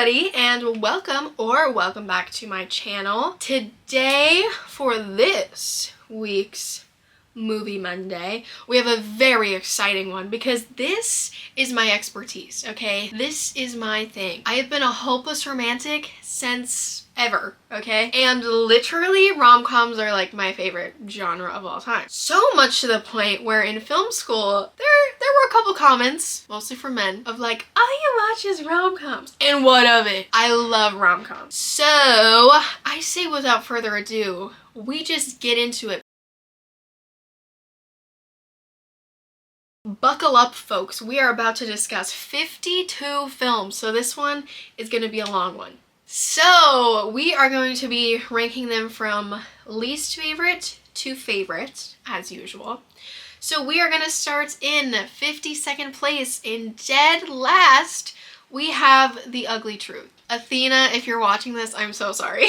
everybody, and welcome back to my channel. Today, for this week's Movie Monday, we have a very exciting one because this is my expertise, okay? This is my thing. I have been a hopeless romantic since ever, okay? And literally rom-coms are like my favorite genre of all time. So much to the point where in film school, there were a couple comments, mostly from men, of like, all you watch is rom-coms. And what of it? I love rom-coms. So I say without further ado, we just get into it. Buckle up, folks. We are about to discuss 52 films, so this one is going to be a long one. So we are going to be ranking them from least favorite to favorite, as usual. So we are going to start in 52nd place. In dead last, we have The Ugly Truth. Athena, if you're watching this, I'm so sorry.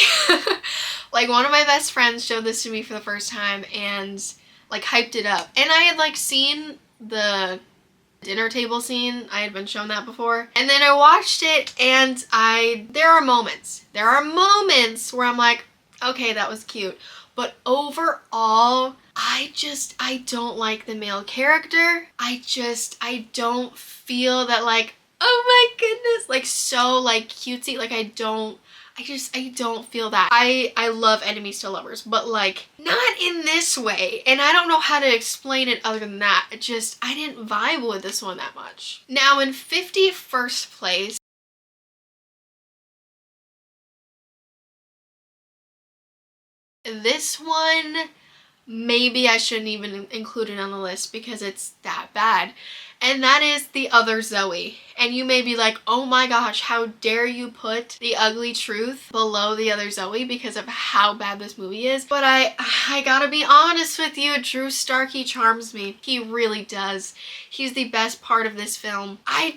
Like, one of my best friends showed this to me for the first time and like hyped it up. And I had like seen the dinner table scene. I had been shown that before. And then I watched it and there are moments where I'm like, okay, that was cute. But overall, I don't like the male character. I don't feel that like, oh my goodness, like so like cutesy. Like I don't feel that. I love enemies to lovers, but like not in this way. And I don't know how to explain it other than that. I didn't vibe with this one that much. Now in 51st place, this one, maybe I shouldn't even include it on the list because it's that bad. And that is The Other Zoe. And you may be like, oh my gosh, how dare you put The Ugly Truth below The Other Zoe because of how bad this movie is. But I gotta be honest with you, Drew Starkey charms me. He really does. He's the best part of this film. I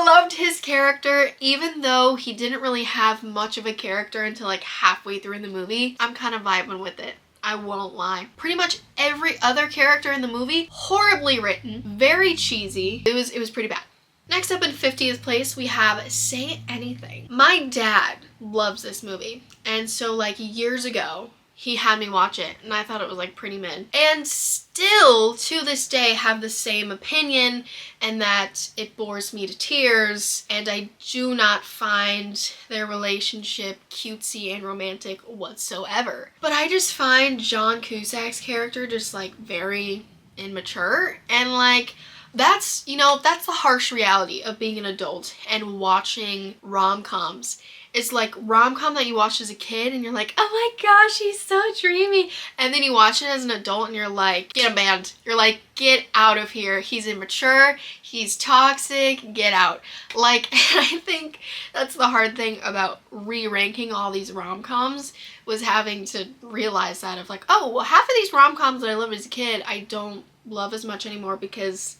loved his character, even though he didn't really have much of a character until like halfway through in the movie. I'm kind of vibing with it. I won't lie. Pretty much every other character in the movie, horribly written, very cheesy. It was pretty bad. Next up in 50th place, we have Say Anything. My dad loves this movie. And so like years ago, he had me watch it and I thought it was like pretty mid. And still to this day have the same opinion, and that it bores me to tears and I do not find their relationship cutesy and romantic whatsoever. But I just find John Cusack's character just like very immature, and like that's the harsh reality of being an adult and watching rom-coms. It's like rom-com that you watched as a kid and you're like, oh my gosh, he's so dreamy. And then you watch it as an adult and you're like, get him banned. You're like, get out of here. He's immature. He's toxic. Get out. Like, I think that's the hard thing about re-ranking all these rom-coms, was having to realize that of like, oh, well, half of these rom-coms that I loved as a kid, I don't love as much anymore because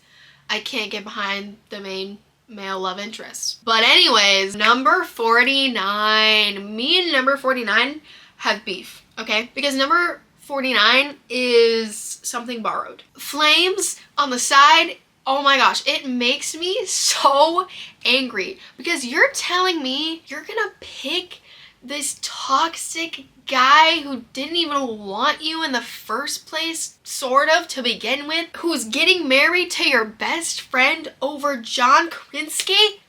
I can't get behind the main male love interest. But anyways, number 49. Me and number 49 have beef, okay? Because number 49 is something borrowed. Flames on the side, oh my gosh, it makes me so angry because you're telling me you're gonna pick this toxic guy who didn't even want you in the first place, sort of, to begin with, who's getting married to your best friend over John Krasinski?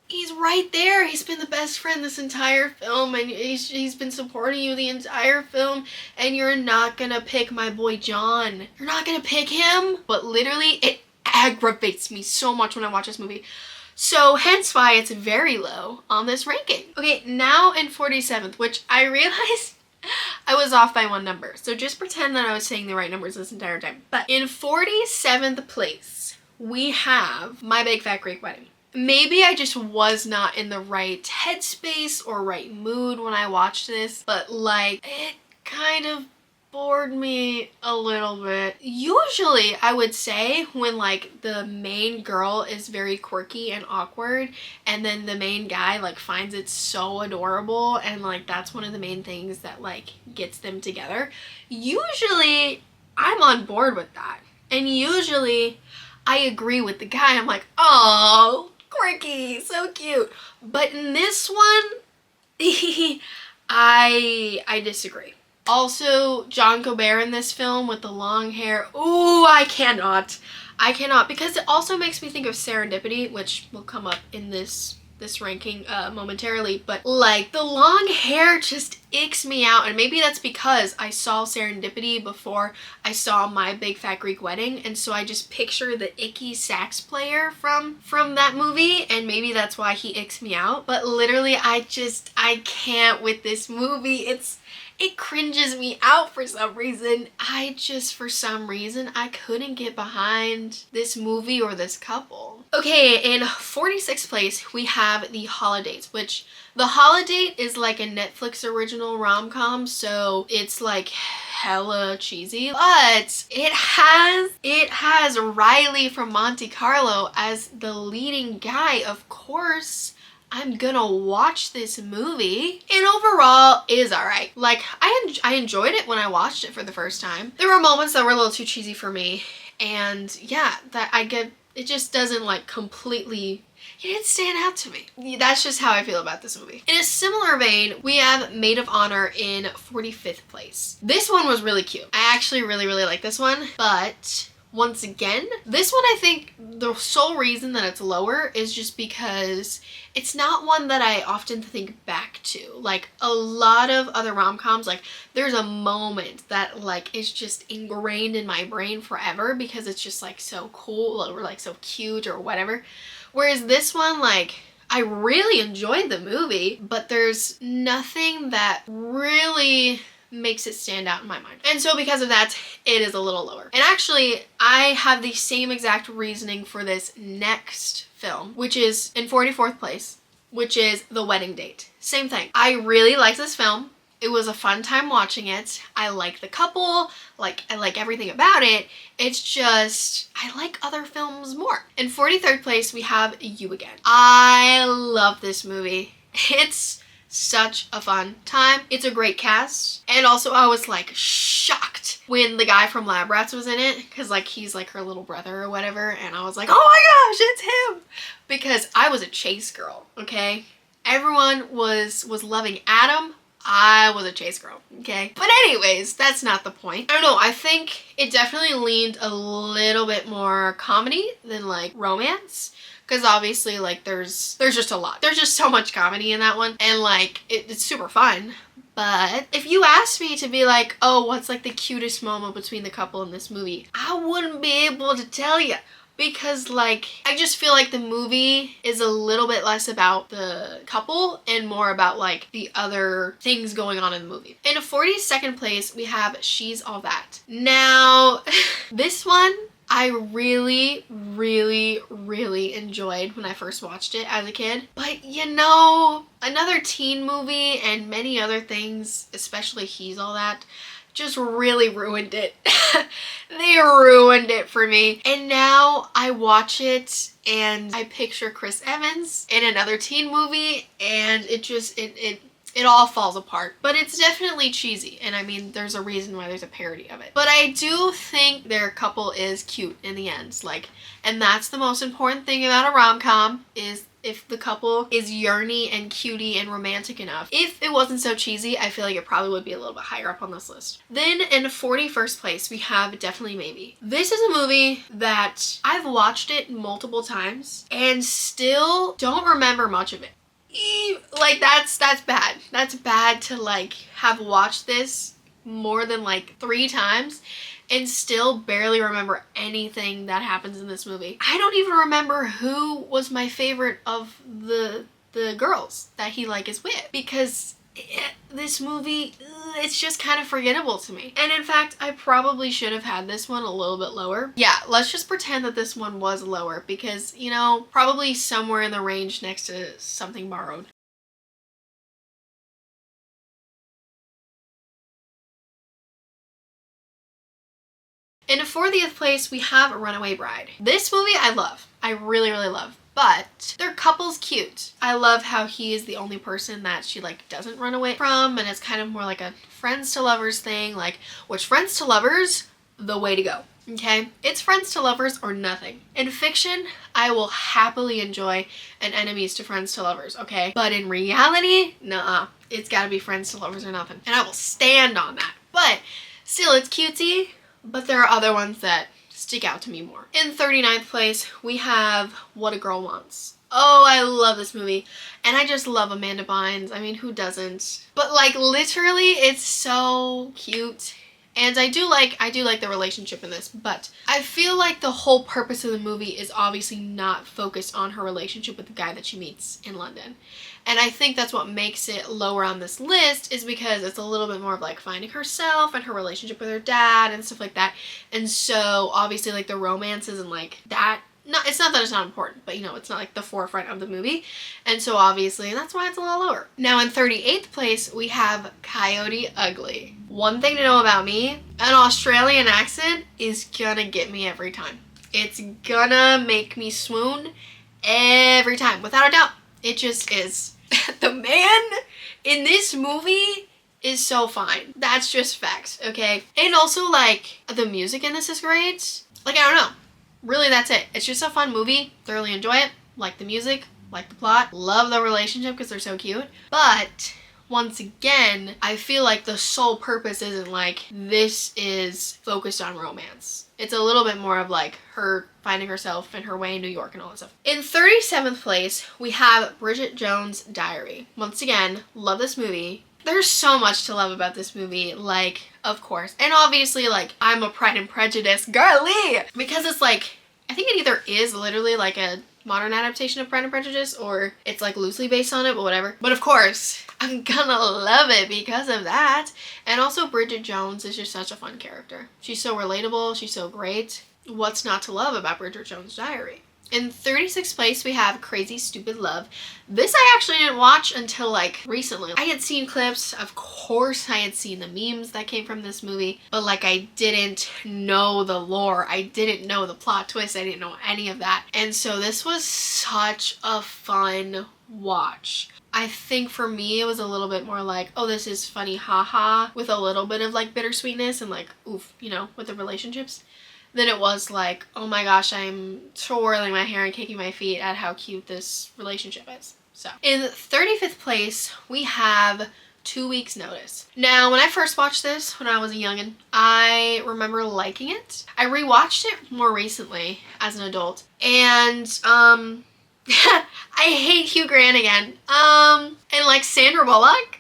He's right there. He's been the best friend this entire film, and he's been supporting you the entire film, and you're not gonna pick my boy John. You're not gonna pick him? But literally, it aggravates me so much when I watch this movie. So hence why it's very low on this ranking. Okay, now in 47th, which I realized I was off by one number. So just pretend that I was saying the right numbers this entire time. But in 47th place, we have My Big Fat Greek Wedding. Maybe I just was not in the right headspace or right mood when I watched this, but like it kind of bored me a little bit. Usually I would say when like the main girl is very quirky and awkward and then the main guy like finds it so adorable and like that's one of the main things that like gets them together, usually I'm on board with that. And usually I agree with the guy. I'm like, oh, quirky, so cute. But in this one, I disagree. Also, John Colbert in this film with the long hair. Ooh, I cannot. I cannot, because it also makes me think of Serendipity, which will come up in this ranking momentarily, but like the long hair just icks me out, and maybe that's because I saw Serendipity before I saw My Big Fat Greek Wedding, and so I just picture the icky sax player from that movie, and maybe that's why he icks me out. But literally I can't with this movie. It cringes me out for some reason. For some reason, I couldn't get behind this movie or this couple. Okay, in 46th place, we have The Holidays, which The Holiday is like a Netflix original rom-com, so it's like hella cheesy, but it has Riley from Monte Carlo as the leading guy. Of course, I'm gonna watch this movie, and overall it is alright. Like, I enjoyed it when I watched it for the first time. There were moments that were a little too cheesy for me, and yeah, it just doesn't like completely, it didn't stand out to me. That's just how I feel about this movie. In a similar vein, we have Maid of Honor in 45th place. This one was really cute. I actually really like this one, but once again, this one, I think the sole reason that it's lower is just because it's not one that I often think back to. Like a lot of other rom-coms, like there's a moment that like is just ingrained in my brain forever because it's just like so cool or like so cute or whatever. Whereas this one, like, I really enjoyed the movie, but there's nothing that really makes it stand out in my mind. And so because of that, it is a little lower. And actually, I have the same exact reasoning for this next film, which is in 44th place, which is The Wedding Date. Same thing. I really liked this film. It was a fun time watching it. I like the couple, I like everything about it. It's just, I like other films more. In 43rd place, we have You Again. I love this movie. It's such a fun time. It's a great cast. And also I was like shocked when the guy from Lab Rats was in it, because like he's like her little brother or whatever, and I was like, oh my gosh, it's him! Because I was a Chase girl, okay? Everyone was loving Adam. I was a Chase girl, okay? But anyways, that's not the point. I don't know, I think it definitely leaned a little bit more comedy than like romance. Because obviously, like, there's just a lot. There's just so much comedy in that one. And, like, it's super fun. But if you asked me to be like, oh, what's, like, the cutest moment between the couple in this movie? I wouldn't be able to tell you. Because, like, I just feel like the movie is a little bit less about the couple and more about, like, the other things going on in the movie. In 42nd place, we have She's All That. Now, this one I really enjoyed when I first watched it as a kid. But you know, another teen movie and many other things, especially He's All That, just really ruined it. They ruined it for me. And now I watch it and I picture Chris Evans in another teen movie, and it all falls apart. But it's definitely cheesy, and I mean, there's a reason why there's a parody of it. But I do think their couple is cute in the end. Like, and that's the most important thing about a rom-com, is if the couple is yearny and cutie and romantic enough. If it wasn't so cheesy, I feel like it probably would be a little bit higher up on this list. Then in 41st place, we have Definitely Maybe. This is a movie that I've watched it multiple times and still don't remember much of it. Like, that's bad. That's bad to like have watched this more than like 3 times and still barely remember anything that happens in this movie. I don't even remember who was my favorite of the girls that he like is with, because this movie, it's just kind of forgettable to me. And in fact, I probably should have had this one a little bit lower. Yeah, let's just pretend that this one was lower because, you know, probably somewhere in the range next to Something Borrowed. In 40th place, we have Runaway Bride. This movie I love. I really love. But their couple's cute. I love how he is the only person that she like doesn't run away from, and it's kind of more like a friends to lovers thing, like, which friends to lovers, the way to go. Okay? It's friends to lovers or nothing. In fiction, I will happily enjoy an enemies to friends to lovers, okay? But in reality, nuh-uh. It's gotta be friends to lovers or nothing. And I will stand on that. But still, it's cutesy, but there are other ones that stick out to me more. In 39th place, we have What a Girl Wants. Oh, I love this movie. And I just love Amanda Bynes. I mean, who doesn't? But like literally, it's so cute. And I do like the relationship in this, but I feel like the whole purpose of the movie is obviously not focused on her relationship with the guy that she meets in London. And I think that's what makes it lower on this list, is because it's a little bit more of like finding herself and her relationship with her dad and stuff like that. And so obviously like the romances and like that, it's not that it's not important, but you know, it's not like the forefront of the movie. And so obviously that's why it's a little lower. Now in 38th place, we have Coyote Ugly. One thing to know about me, an Australian accent is gonna get me every time. It's gonna make me swoon every time, without a doubt. It just is. The man in this movie is so fine. That's just facts, okay? And also like the music in this is great. Like, I don't know. Really, that's it. It's just a fun movie. Thoroughly enjoy it. Like the music, like the plot, love the relationship because they're so cute. But once again, I feel like the sole purpose isn't like this is focused on romance. It's a little bit more of like her finding herself and her way in New York and all that stuff. In 37th place, we have Bridget Jones' Diary. Once again, love this movie. There's so much to love about this movie, like, of course. And obviously, like, I'm a Pride and Prejudice girly! Because it's like, I think it either is literally like a modern adaptation of Pride and Prejudice, or it's like loosely based on it, but whatever. But of course, I'm gonna love it because of that. And also Bridget Jones is just such a fun character. She's so relatable, she's so great. What's not to love about Bridget Jones' Diary? In 36th place, we have Crazy Stupid Love. This I actually didn't watch until like recently. I had seen clips, of course I had seen the memes that came from this movie, but like I didn't know the lore, I didn't know the plot twist, I didn't know any of that. And so this was such a fun watch. I think for me it was a little bit more like, oh, this is funny haha, with a little bit of like bittersweetness and like oof, you know, with the relationships. Then it was like, oh my gosh, I'm twirling my hair and kicking my feet at how cute this relationship is. So in 35th place, we have 2 Weeks Notice. Now, when I first watched this when I was a youngin', I remember liking it. I rewatched it more recently as an adult, and I hate Hugh Grant again. And like Sandra Bullock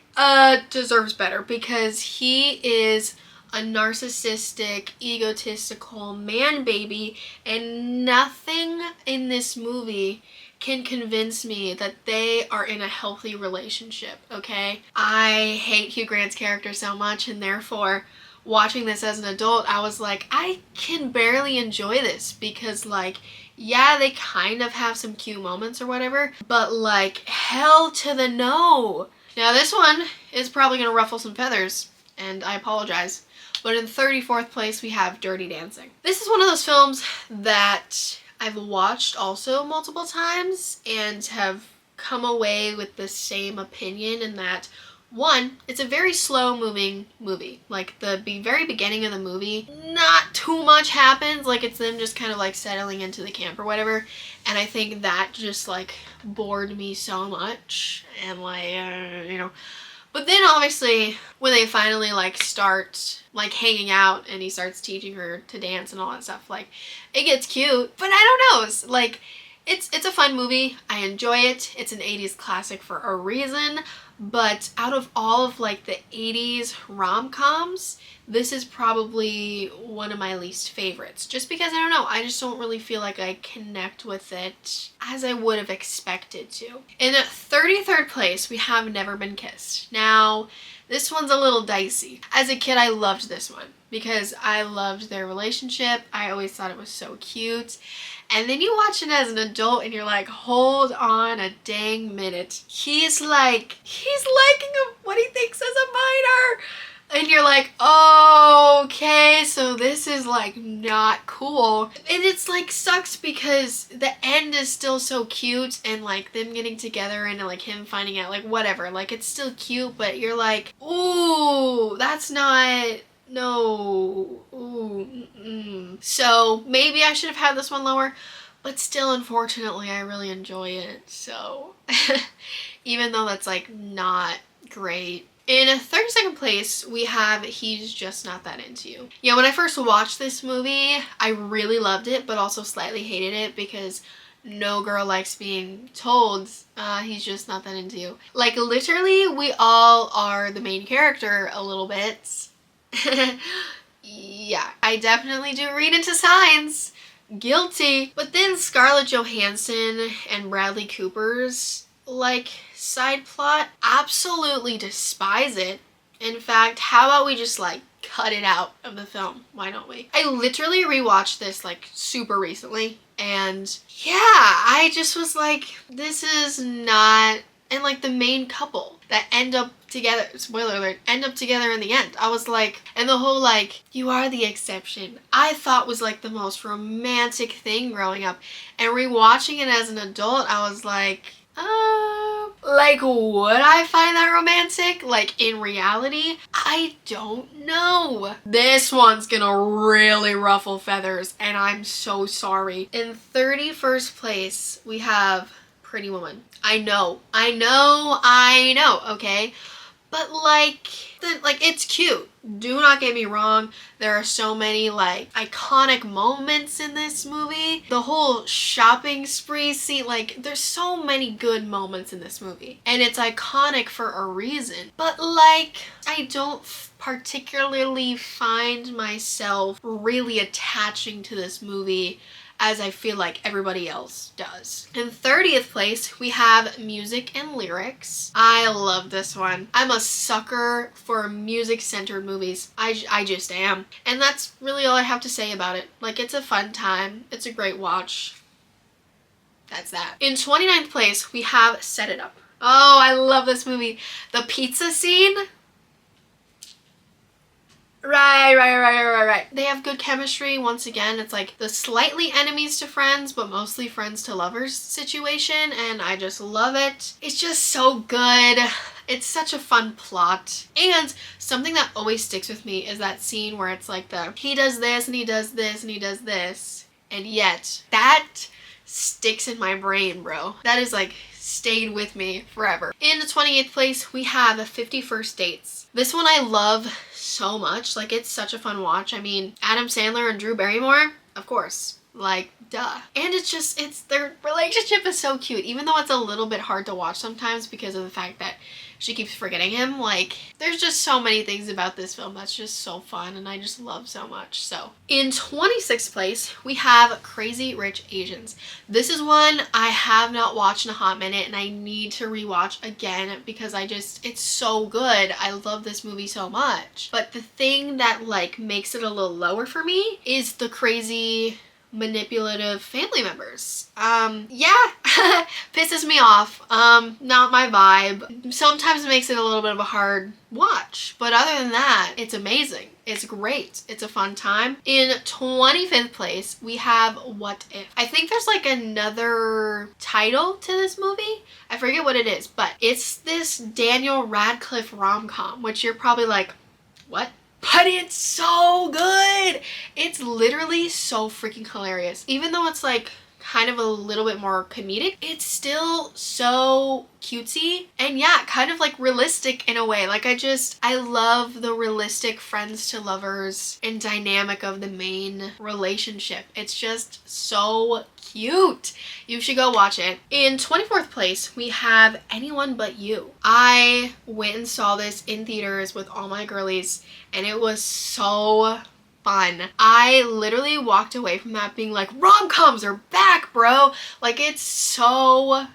deserves better because he is a narcissistic, egotistical man baby, and nothing in this movie can convince me that they are in a healthy relationship, okay? I hate Hugh Grant's character so much, and therefore watching this as an adult, I was like, I can barely enjoy this because like, yeah, they kind of have some cute moments or whatever, but like, hell to the no. Now this one is probably gonna ruffle some feathers, and I apologize. But in 34th place, we have Dirty Dancing. This is one of those films that I've watched also multiple times and have come away with the same opinion in that, one, it's a very slow moving movie. Like the very beginning of the movie, not too much happens. Like it's them just kind of like settling into the camp or whatever. And I think that just like bored me so much. And like, you know. But then obviously when they finally like start like hanging out and he starts teaching her to dance and all that stuff, like it gets cute. But I don't know, it's like it's a fun movie. I enjoy it. It's an 80s classic for a reason. But out of all of like the 80s rom-coms, this is probably one of my least favorites. Just because, I don't know, I just don't really feel like I connect with it as I would have expected to. In 33rd place, we have Never Been Kissed. Now, this one's a little dicey. As a kid, I loved this one because I loved their relationship. I always thought it was so cute. And then you watch it as an adult and you're like, hold on a dang minute. He's liking what he thinks is a minor. And you're like, oh, okay, so this is like not cool. And it's like sucks because the end is still so cute and like them getting together and like him finding out like whatever. Like it's still cute, but you're like, ooh, that's not No. Ooh. So maybe I should have had this one lower, but still, unfortunately, I really enjoy it. So even though that's like not great. In 32nd place, we have He's Just Not That Into You. Yeah, when I first watched this movie, I really loved it, but also slightly hated it because no girl likes being told he's just not that into you. Like, literally, we all are the main character a little bit. Yeah, I definitely do read into signs. Guilty. But then Scarlett Johansson and Bradley Cooper's, like, side plot, absolutely despise it. In fact, how about we just, like, cut it out of the film? Why don't we? I literally rewatched this, like, super recently. And yeah, I just was like, this is not... And like the main couple that end up together, spoiler alert, end up together in the end. I was like, and the whole like, you are the exception, I thought was like the most romantic thing growing up. And rewatching it as an adult, I was like, like, would I find that romantic? Like, in reality, I don't know. This one's gonna really ruffle feathers, and I'm so sorry. In 31st place, we have Pretty Woman. I know, okay? But like, it's cute. Do not get me wrong. There are so many like iconic moments in this movie. The whole shopping spree scene, like there's so many good moments in this movie. And it's iconic for a reason. But like, I don't particularly find myself really attaching to this movie as I feel like everybody else does. In 30th place, we have Music and Lyrics. I love this one. I'm a sucker for music-centered movies. I just am. And that's really all I have to say about it. Like, it's a fun time. It's a great watch. That's that. In 29th place, we have Set It Up. Oh, I love this movie. The pizza scene. Right. They have good chemistry. Once again, it's like the slightly enemies to friends, but mostly friends to lovers situation, and I just love it. It's just so good. It's such a fun plot. And something that always sticks with me is that scene where it's like he does this and he does this and he does this, and yet that sticks in my brain, bro. That is like stayed with me forever. In the 28th place, we have 50 First Dates. This one I love so much. Like, it's such a fun watch. I mean, Adam Sandler and Drew Barrymore, of course. Like, duh. And their relationship is so cute, even though it's a little bit hard to watch sometimes because of the fact that she keeps forgetting him. Like, there's just so many things about this film that's just so fun and I just love so much. So, in 26th place, we have Crazy Rich Asians. This is one I have not watched in a hot minute and I need to rewatch again because it's so good. I love this movie so much. But the thing that like makes it a little lower for me is the crazy manipulative family members. Yeah, pisses me off. Not my vibe. Sometimes it makes it a little bit of a hard watch, but other than that, it's amazing. It's great. It's a fun time. In 25th place, we have What If. I think there's like another title to this movie. I forget what it is, but it's this Daniel Radcliffe rom-com, which you're probably like, what? But it's so good. It's literally so freaking hilarious. Even though it's like kind of a little bit more comedic, it's still so cutesy and yeah, kind of like realistic in a way. Like I love the realistic friends to lovers and dynamic of the main relationship. It's just so cute. You should go watch it. In 24th place, we have Anyone But You. I went and saw this in theaters with all my girlies and it was so fun. I literally walked away from that being like, rom-coms are back, bro. Like, it's so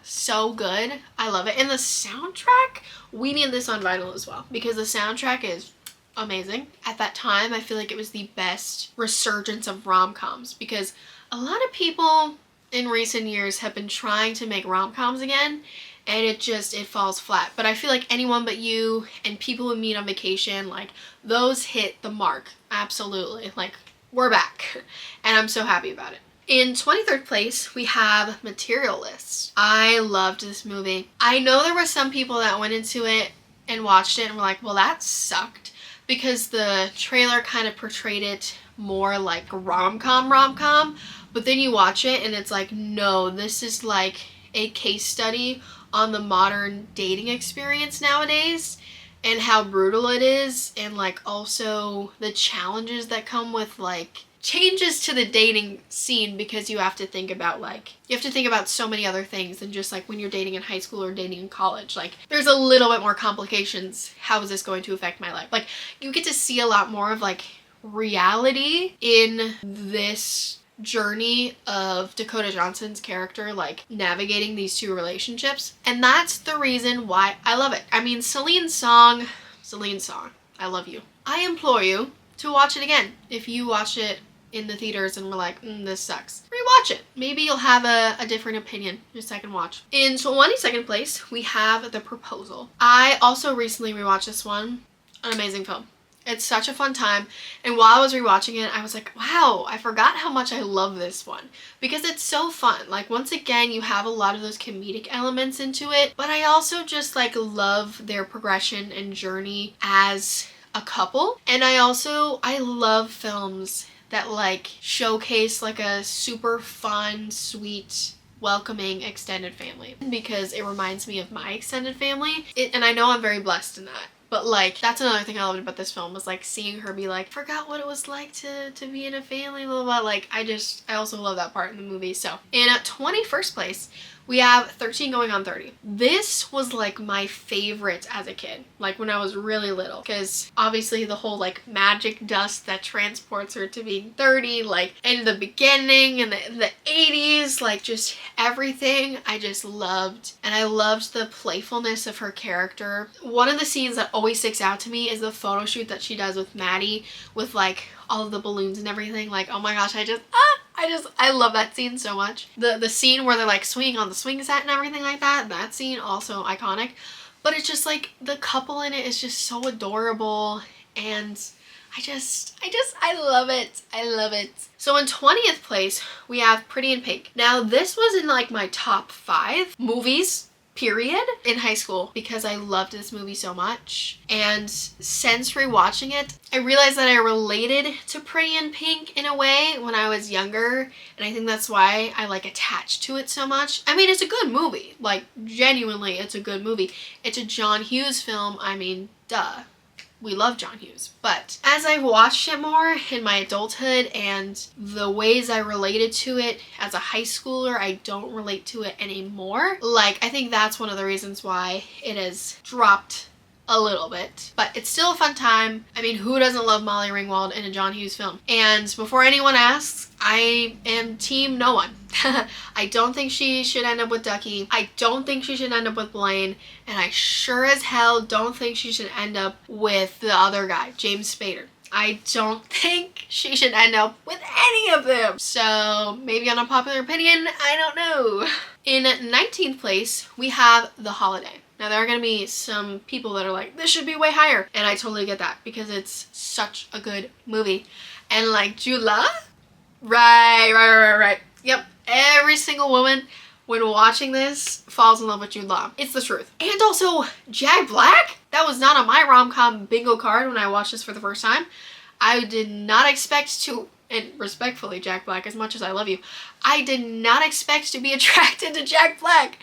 good. I love it. And the soundtrack, we need this on vinyl as well because the soundtrack is amazing. At that time, I feel like it was the best resurgence of rom-coms because a lot of people in recent years have been trying to make rom-coms again and it falls flat. But I feel like Anyone But You and People We Meet on Vacation, like, those hit the mark. Absolutely. Like, we're back. And I'm so happy about it. In 23rd place, we have Materialist. I loved this movie. I know there were some people that went into it and watched it and were like, well, that sucked. because the trailer kind of portrayed it more like rom-com, but then you watch it and it's like, no, this is like a case study on the modern dating experience nowadays and how brutal it is, and like also the challenges that come with like changes to the dating scene, because you have to think about so many other things than just like when you're dating in high school or dating in college. Like there's a little bit more complications. How is this going to affect my life? Like you get to see a lot more of like reality in this journey of Dakota Johnson's character, like navigating these two relationships, and that's the reason why I love it. I mean, Celine Song, I love you. I implore you to watch it again. If you watch it in the theaters and were like, this sucks, rewatch it. Maybe you'll have a different opinion your second watch. In 22nd place, we have The Proposal. I also recently rewatched this one. An amazing film. It's such a fun time, and while I was rewatching it, I was like, wow, I forgot how much I love this one, because it's so fun. Like, once again, you have a lot of those comedic elements into it, but I also just like love their progression and journey as a couple. And I love films that like showcase like a super fun, sweet, welcoming extended family, because it reminds me of my extended family, and I know I'm very blessed in that. But like, that's another thing I loved about this film, was like seeing her be like, forgot what it was like to be in a family, blah, blah, blah. Like, I also love that part in the movie. So in 21st place, we have 13 Going on 30. This was like my favorite as a kid, like when I was really little, because obviously the whole like magic dust that transports her to being 30, like in the beginning and the 80s, like just everything I just loved. And I loved the playfulness of her character. One of the scenes that always sticks out to me is the photo shoot that she does with Maddie, with like all of the balloons and everything. Like, oh my gosh, I love that scene so much. The scene where they're like swinging on the swing set and everything like that scene, also iconic. But it's just like the couple in it is just so adorable, and I love it. I love it. So in 20th place, we have Pretty in Pink. Now this was in like my top 5 movies, period, in high school, because I loved this movie so much. And since rewatching it, I realized that I related to Pretty in Pink in a way when I was younger, and I think that's why I like attached to it so much. I mean, it's a good movie. Like, genuinely, it's a good movie. It's a John Hughes film. I mean, duh. We love John Hughes. But as I've watched it more in my adulthood, and the ways I related to it as a high schooler, I don't relate to it anymore. Like, I think that's one of the reasons why it has dropped a little bit, but it's still a fun time. I mean, who doesn't love Molly Ringwald in a John Hughes film? And before anyone asks, I am team no one. I don't think she should end up with Ducky. I don't think she should end up with Blaine. And I sure as hell don't think she should end up with the other guy, James Spader. I don't think she should end up with any of them. So maybe unpopular opinion, I don't know. In 19th place, we have The Holiday. Now, there are going to be some people that are like, this should be way higher. And I totally get that, because it's such a good movie. And like Jude Law? Right. Yep. Every single woman, when watching this, falls in love with Jude Law. It's the truth. And also, Jack Black? That was not on my rom-com bingo card when I watched this for the first time. I did not expect to, and respectfully, Jack Black, as much as I love you, I did not expect to be attracted to Jack Black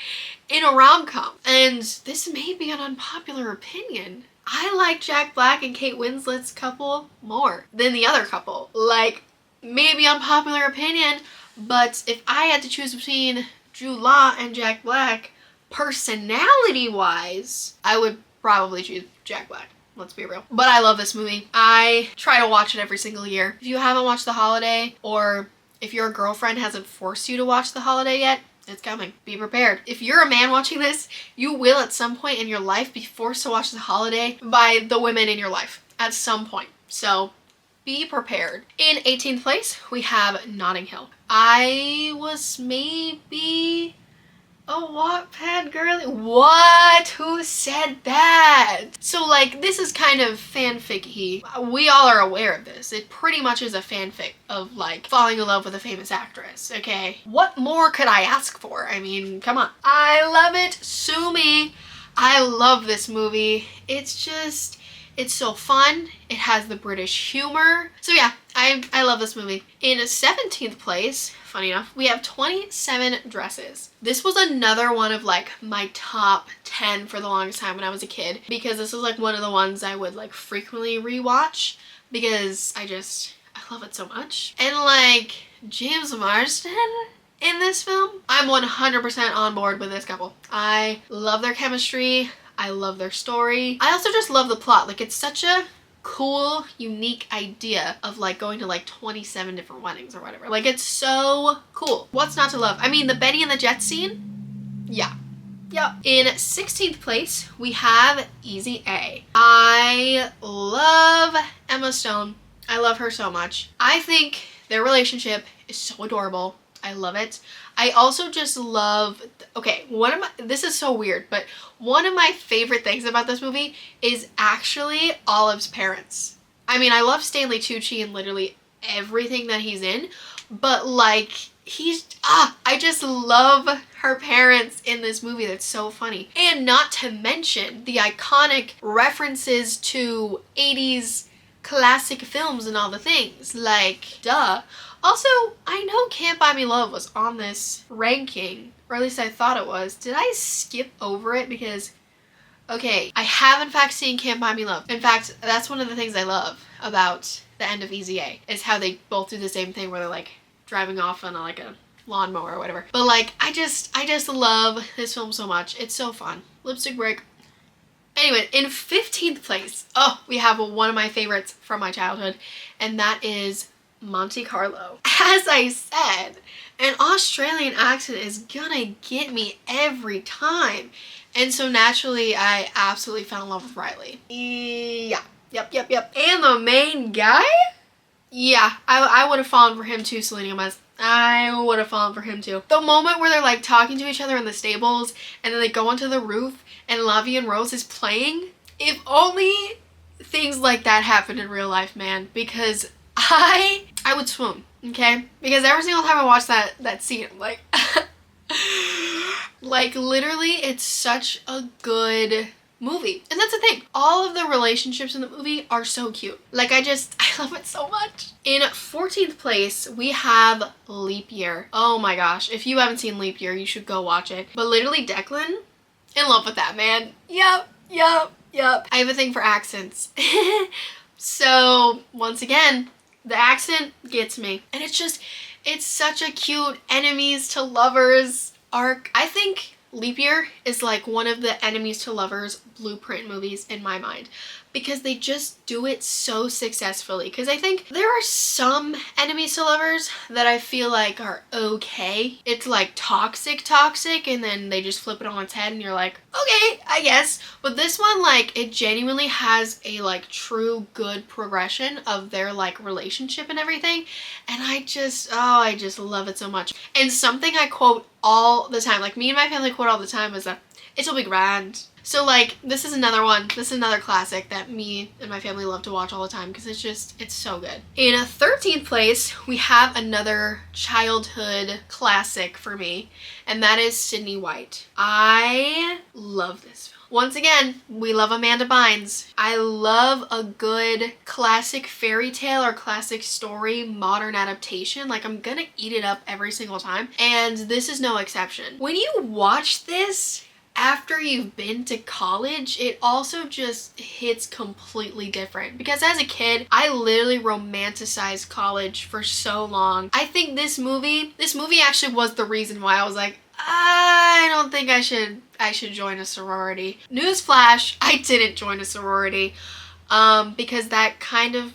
in a rom-com. And this may be an unpopular opinion. I like Jack Black and Kate Winslet's couple more than the other couple. Like, maybe unpopular opinion, but if I had to choose between Jude Law and Jack Black, personality-wise, I would probably choose Jack Black. Let's be real. But I love this movie. I try to watch it every single year. If you haven't watched The Holiday, or if your girlfriend hasn't forced you to watch The Holiday yet, it's coming. Be prepared. If you're a man watching this, you will at some point in your life be forced to watch The Holiday by the women in your life at some point. So be prepared. In 18th place, we have Notting Hill. I was maybe a Wattpad girly. What? Who said that? So like, this is kind of fanfic-y. We all are aware of this. It pretty much is a fanfic of like falling in love with a famous actress, okay? What more could I ask for? I mean, come on. I love it. Sue me. I love this movie. It's It's so fun. It has the British humor. So yeah, I love this movie. In 17th place, funny enough, we have 27 Dresses. This was another one of like my top 10 for the longest time when I was a kid, because this was like one of the ones I would like frequently rewatch because I love it so much. And like James Marsden in this film, I'm 100% on board with this couple. I love their chemistry. I love their story. I also just love the plot. Like, it's such a cool, unique idea of like going to like 27 different weddings or whatever. Like, it's so cool. What's not to love? I mean, the Benny and the Jets scene? Yeah. Yep. In 16th place, we have Easy A. I love Emma Stone. I love her so much. I think their relationship is so adorable. I love it. I also just love, okay, this is so weird, but one of my favorite things about this movie is actually Olive's parents. I mean, I love Stanley Tucci in literally everything that he's in, but like, I just love her parents in this movie. That's so funny. And not to mention the iconic references to 80s classic films and all the things, like, duh. Also, I know Can't Buy Me Love was on this ranking, or at least I thought it was. Did I skip over it? Because, okay, I have in fact seen Can't Buy Me Love. In fact, that's one of the things I love about the end of Easy A, is how they both do the same thing where they're like driving off on like a lawnmower or whatever. But like, I just love this film so much. It's so fun. Lipstick break. Anyway, in 15th place, we have one of my favorites from my childhood, and that is Monte Carlo. As I said, an Australian accent is gonna get me every time. And so naturally, I absolutely fell in love with Riley. Yeah. Yep. And the main guy? Yeah, I would have fallen for him too, Selena Gomez. I would have fallen for him too. The moment where they're like talking to each other in the stables and then they go onto the roof and La Vie en Rose is playing. If only things like that happened in real life, man, because I would swoon, okay? Because every single time I watch that scene, I'm like, like literally it's such a good movie. And that's the thing. All of the relationships in the movie are so cute. Like I love it so much. In 14th place, we have Leap Year. Oh my gosh. If you haven't seen Leap Year, you should go watch it. But literally Declan, in love with that man. Yep. I have a thing for accents. So once again, the accent gets me. And it's such a cute enemies to lovers arc. I think Leap Year is like one of the enemies to lovers blueprint movies in my mind, because they just do it so successfully. Because I think there are some enemies to lovers that I feel like are okay. It's like toxic and then they just flip it on its head and you're like, okay, I guess. But this one, like, it genuinely has a like true good progression of their like relationship and everything. And I just love it so much. And something I quote all the time, like me and my family quote all the time, is that it'll be grand. So like, this is another one. This is another classic that me and my family love to watch all the time because it's so good. In 13th place, we have another childhood classic for me, and that is Sydney White. I love this film. Once again, we love Amanda Bynes. I love a good classic fairy tale or classic story modern adaptation. Like, I'm gonna eat it up every single time, and this is no exception. When you watch this after you've been to college, it also just hits completely different. Because as a kid, I literally romanticized college for so long. I think this movie actually was the reason why I was like, I don't think I should join a sorority. Newsflash, I didn't join a sorority because that kind of,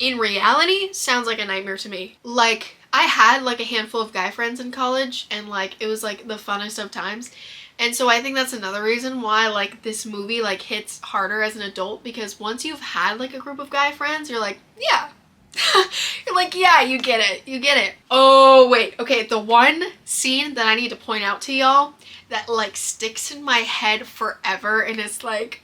in reality, sounds like a nightmare to me. Like, I had like a handful of guy friends in college, and like it was like the funnest of times. And so I think that's another reason why like this movie like hits harder as an adult, because once you've had like a group of guy friends, you're like, yeah. You're like, yeah, you get it. Oh, wait. Okay, the one scene that I need to point out to y'all that like sticks in my head forever, and it's like,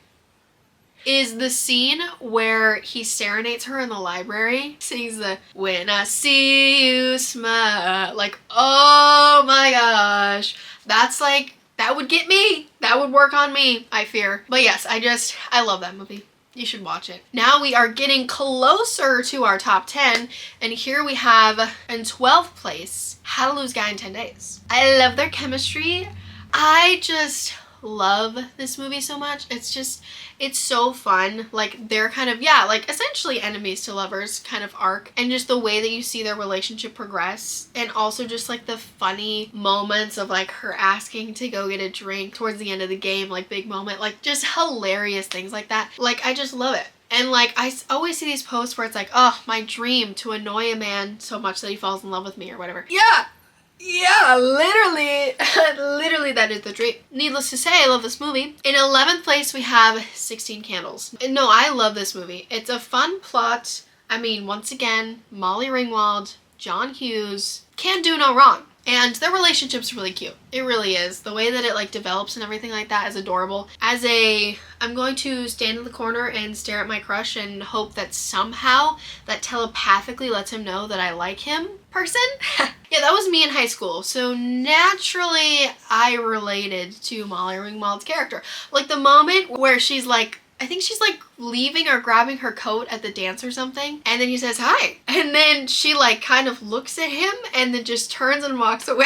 is the scene where he serenades her in the library, sings the "When I See You Smile." Like, oh my gosh. That's like, that would get me. That would work on me, I fear. But yes, I love that movie. You should watch it. Now we are getting closer to our top 10, and here we have in 12th place, How to Lose a Guy in 10 Days. I love their chemistry. I just love this movie so much. It's so fun. Like, they're kind of, yeah, like essentially enemies to lovers kind of arc, and just the way that you see their relationship progress, and also just like the funny moments of like her asking to go get a drink towards the end of the game, like big moment, like just hilarious things like that. Like, I just love it. And like, I always see these posts where it's like, oh, my dream to annoy a man so much that he falls in love with me or whatever. Yeah, literally, literally that is the dream. Needless to say, I love this movie. In 11th place, we have 16 Candles. And no, I love this movie. It's a fun plot. I mean, once again, Molly Ringwald, John Hughes, can't do no wrong. And their relationship's really cute. It really is. The way that it like develops and everything like that is adorable. I'm going to stand in the corner and stare at my crush and hope that somehow that telepathically lets him know that I like him person. Yeah, that was me in high school. So naturally I related to Molly Ringwald's character. Like the moment where she's like, I think she's like leaving or grabbing her coat at the dance or something, and then he says hi, and then she like kind of looks at him and then just turns and walks away.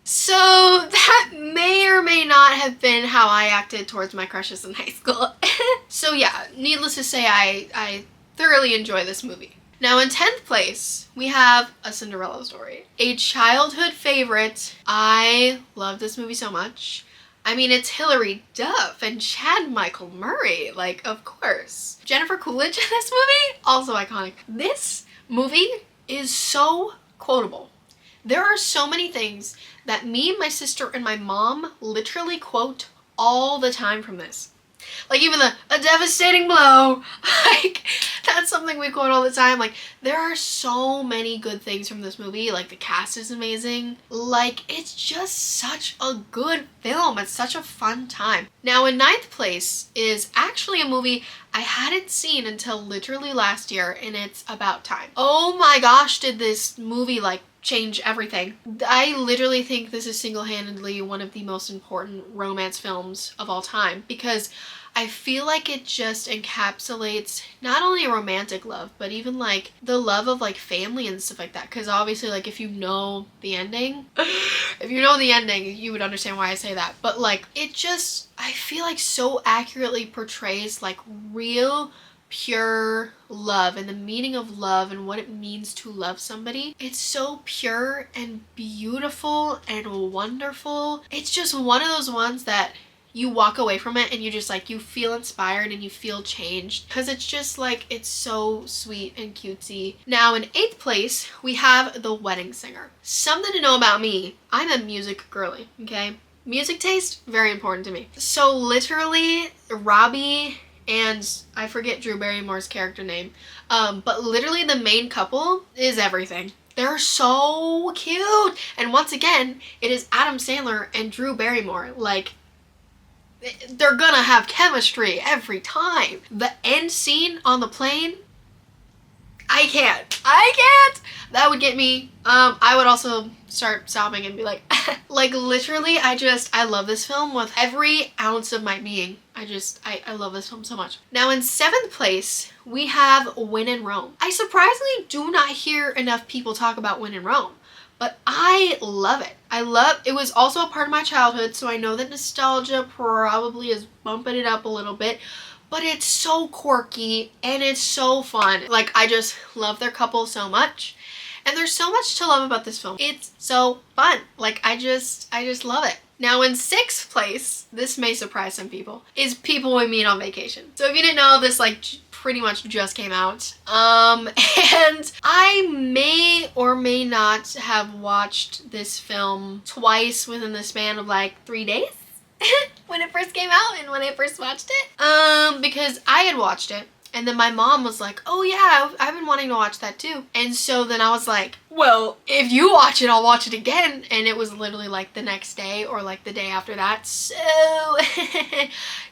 So that may or may not have been how I acted towards my crushes in high school. So yeah, needless to say, I thoroughly enjoy this movie. Now in 10th place, we have A Cinderella Story, a childhood favorite. I love this movie so much. I mean, it's Hilary Duff and Chad Michael Murray, like, of course. Jennifer Coolidge in this movie, also iconic. This movie is so quotable. There are so many things that me, my sister, and my mom literally quote all the time from this. Like even a devastating blow, like that's something we quote all the time. Like there are so many good things from this movie. Like the cast is amazing. Like it's just such a good film. It's such a fun time. Now in 9th place is actually a movie I hadn't seen until literally last year, and it's About Time. Oh my gosh, did this movie like change everything. I literally think this is single-handedly one of the most important romance films of all time, because I feel like it just encapsulates not only romantic love, but even like the love of like family and stuff like that. Because obviously like if you know the ending, you would understand why I say that. But like it just, I feel like so accurately portrays like real pure love and the meaning of love and what it means to love somebody. It's so pure and beautiful and wonderful. It's just one of those ones that you walk away from it and you just like, you feel inspired and you feel changed, because it's just like, it's so sweet and cutesy. Now in 8th place, we have The Wedding Singer. Something to know about me, I'm a music girly, okay? Music taste, very important to me. So literally, Robbie and I forget Drew Barrymore's character name, but literally the main couple is everything. They're so cute. And once again, it is Adam Sandler and Drew Barrymore. Like, they're gonna have chemistry every time. The end scene on the plane, I can't. That would get me. I would also start sobbing and be like, like literally, I love this film with every ounce of my being. I love this film so much. Now in 7th place, we have When in Rome. I surprisingly do not hear enough people talk about When in Rome, but I love it. It was also a part of my childhood, so I know that nostalgia probably is bumping it up a little bit, but it's so quirky and it's so fun. Like, I just love their couple so much. And there's so much to love about this film. It's so fun. Like, I just love it. Now in 6th place, this may surprise some people, is People We Meet on Vacation. So if you didn't know, this like pretty much just came out. And I may or may not have watched this film twice within the span of like 3 days. When it first came out and when I first watched it. Because I had watched it and then my mom was like, oh yeah, I've been wanting to watch that too. And so then I was like, well, if you watch it, I'll watch it again. And it was literally like the next day or like the day after that. So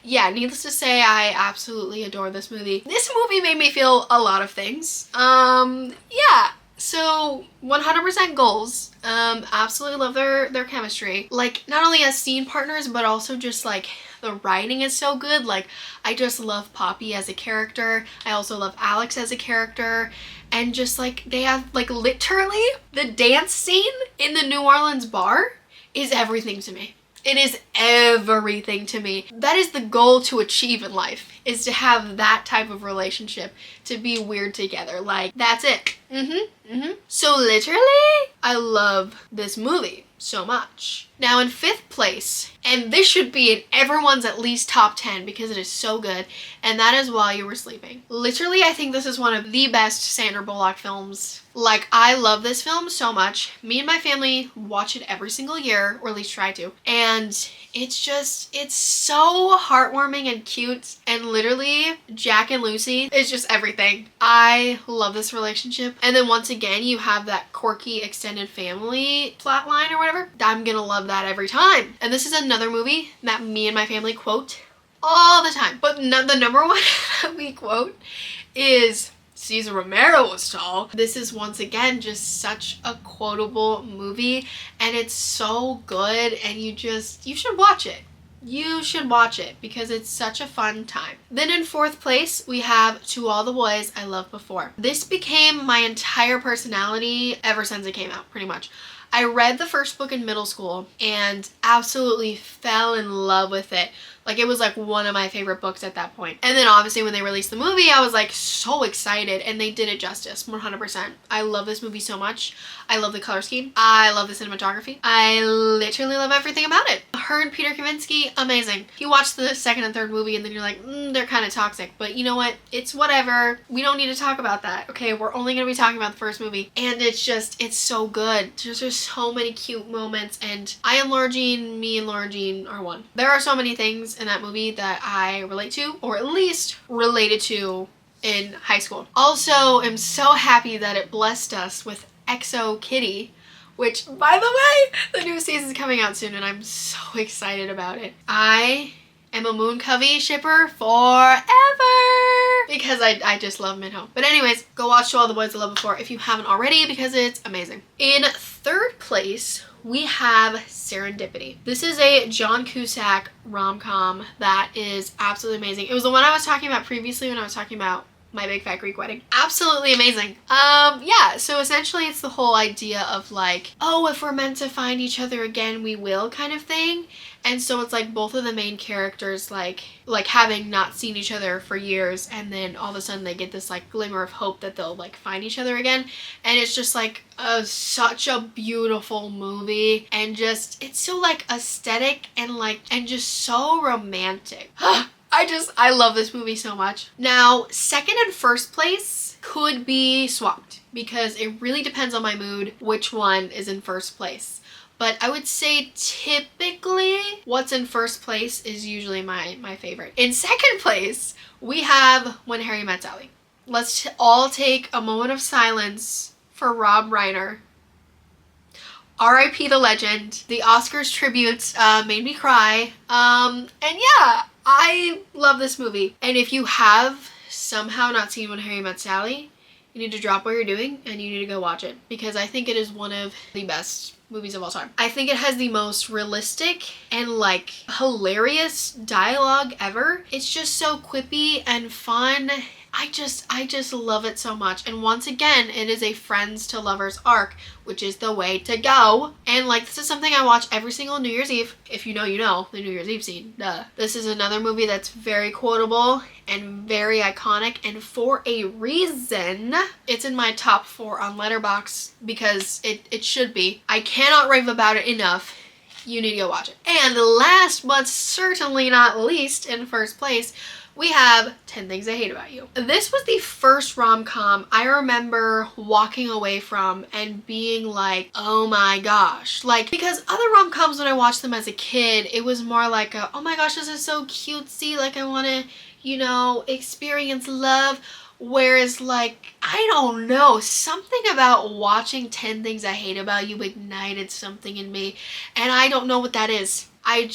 yeah, needless to say, I absolutely adore this movie. This movie made me feel a lot of things. Yeah. So 100% goals. Absolutely love their chemistry. Like, not only as scene partners, but also just like the writing is so good. Like, I just love Poppy as a character. I also love Alex as a character. And just like, they have like literally the dance scene in the New Orleans bar is everything to me. It is everything to me. That is the goal to achieve in life, is to have that type of relationship, to be weird together. Like, that's it. So literally, I love this movie so much. Now in 5th place, and this should be in everyone's at least top 10 because it is so good, and that is While You Were Sleeping. Literally, I think this is one of the best Sandra Bullock films. Like, I love this film so much. Me and my family watch it every single year, or at least try to. And it's so heartwarming and cute. And literally, Jack and Lucy is just everything. I love this relationship. And then once again, you have that quirky extended family plotline or whatever. I'm gonna love that every time. And this is another movie that me and my family quote all the time. But the number one that we quote is Cesar Romero was tall. This is once again just such a quotable movie, and it's so good, and you should watch it. You should watch it because it's such a fun time. Then in 4th place, we have To All the Boys I Loved Before. This became my entire personality ever since it came out, pretty much. I read the first book in middle school and absolutely fell in love with it. Like, it was like one of my favorite books at that point. And then obviously when they released the movie, I was like so excited, and they did it justice, 100%. I love this movie so much. I love the color scheme. I love the cinematography. I literally love everything about it. Her and Peter Kavinsky, amazing. You watch the 2nd and 3rd movie and then you're like, they're kind of toxic, but you know what? It's whatever. We don't need to talk about that, okay? We're only gonna be talking about the first movie. And it's so good. There's so many cute moments, and I and Laura Jean, me and Laura Jean are one. There are so many things in that movie that I relate to, or at least related to in high school. Also, I'm so happy that it blessed us with EXO Kitty, which, by the way, the new season's coming out soon, and I'm so excited about it. I am a Moon Covey shipper forever because I just love Minho. But anyways, go watch To All the Boys I Loved Before if you haven't already, because it's amazing. In 3rd place, we have Serendipity. This is a John Cusack rom-com that is absolutely amazing. It was the one I was talking about previously when I was talking about My Big Fat Greek Wedding. Absolutely amazing. Yeah, so essentially it's the whole idea of like, oh, if we're meant to find each other again, we will, kind of thing. And so it's like both of the main characters like having not seen each other for years, and then all of a sudden they get this like glimmer of hope that they'll like find each other again. And it's just like such a beautiful movie, and just it's so like aesthetic and just so romantic. I love this movie so much. Now, 2nd and 1st place could be swapped because it really depends on my mood which one is in 1st place. But I would say typically what's in 1st place is usually my favorite. In 2nd place, we have When Harry Met Sally. Let's all take a moment of silence for Rob Reiner. R.I.P. the legend. The Oscars tributes made me cry. And yeah, I love this movie. And if you have somehow not seen When Harry Met Sally, you need to drop what you're doing and you need to go watch it, because I think it is one of the best movies of all time. I think it has the most realistic and like hilarious dialogue ever. It's just so quippy and fun. I just love it so much. And once again, it is a friends to lovers arc, which is the way to go. And like, this is something I watch every single New Year's Eve. If you know, you know, the New Year's Eve scene, duh. This is another movie that's very quotable and very iconic, and for a reason. It's in my top 4 on Letterboxd because it should be. I cannot rave about it enough. You need to go watch it. And last but certainly not least, in 1st place, we have 10 Things I Hate About You. This was the first rom-com I remember walking away from and being like, oh my gosh. Like, because other rom-coms when I watched them as a kid, it was more like a, oh my gosh, this is so cutesy, like I want to, you know, experience love. Whereas, like, I don't know, something about watching 10 Things I Hate About You ignited something in me, and I don't know what that is. I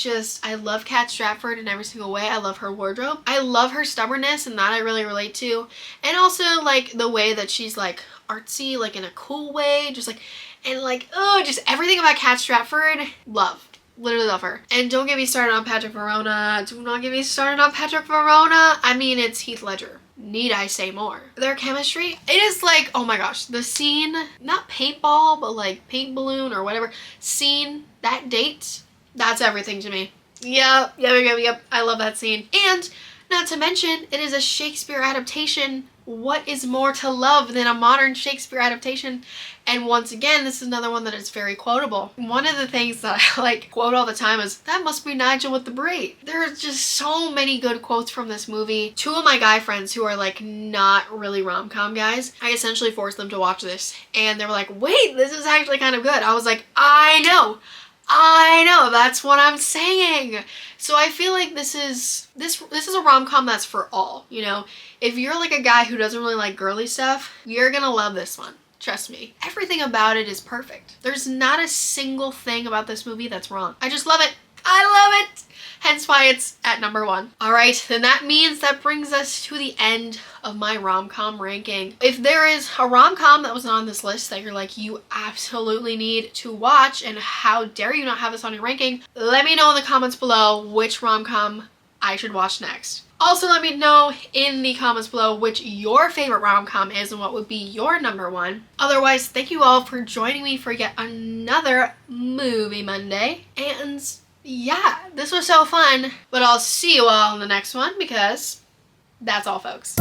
love Kat Stratford in every single way. I love her wardrobe. I love her stubbornness, and that I really relate to. And also, like, the way that she's, like, artsy, like, in a cool way. Just, like, and, like, oh, just everything about Kat Stratford. Love. Literally love her. And don't get me started on Patrick Verona. Do not get me started on Patrick Verona. I mean, it's Heath Ledger. Need I say more? Their chemistry, it is like, oh my gosh, the scene, not paintball, but like paint balloon or whatever, scene, that date, that's everything to me. Yep. I love that scene. And not to mention, it is a Shakespeare adaptation. What is more to love than a modern Shakespeare adaptation? And once again, this is another one that is very quotable. One of the things that I like quote all the time is, "That must be Nigel with the braid." There are just so many good quotes from this movie. Two of my guy friends who are like not really rom-com guys, I essentially forced them to watch this. And they were like, wait, this is actually kind of good. I was like, I know, that's what I'm saying. So I feel like this is a rom-com that's for all, you know? If you're like a guy who doesn't really like girly stuff, you're gonna love this one. Trust me. Everything about it is perfect. There's not a single thing about this movie that's wrong. I just love it. I love it. Hence why it's at number 1. All right, then that means that brings us to the end of my rom-com ranking. If there is a rom-com that was on this list that you're like, you absolutely need to watch, and how dare you not have this on your ranking, let me know in the comments below which rom-com I should watch next. Also, let me know in the comments below which your favorite rom-com is and what would be your number 1. Otherwise, thank you all for joining me for yet another Movie Monday. And yeah, this was so fun, but I'll see you all in the next one because that's all, folks.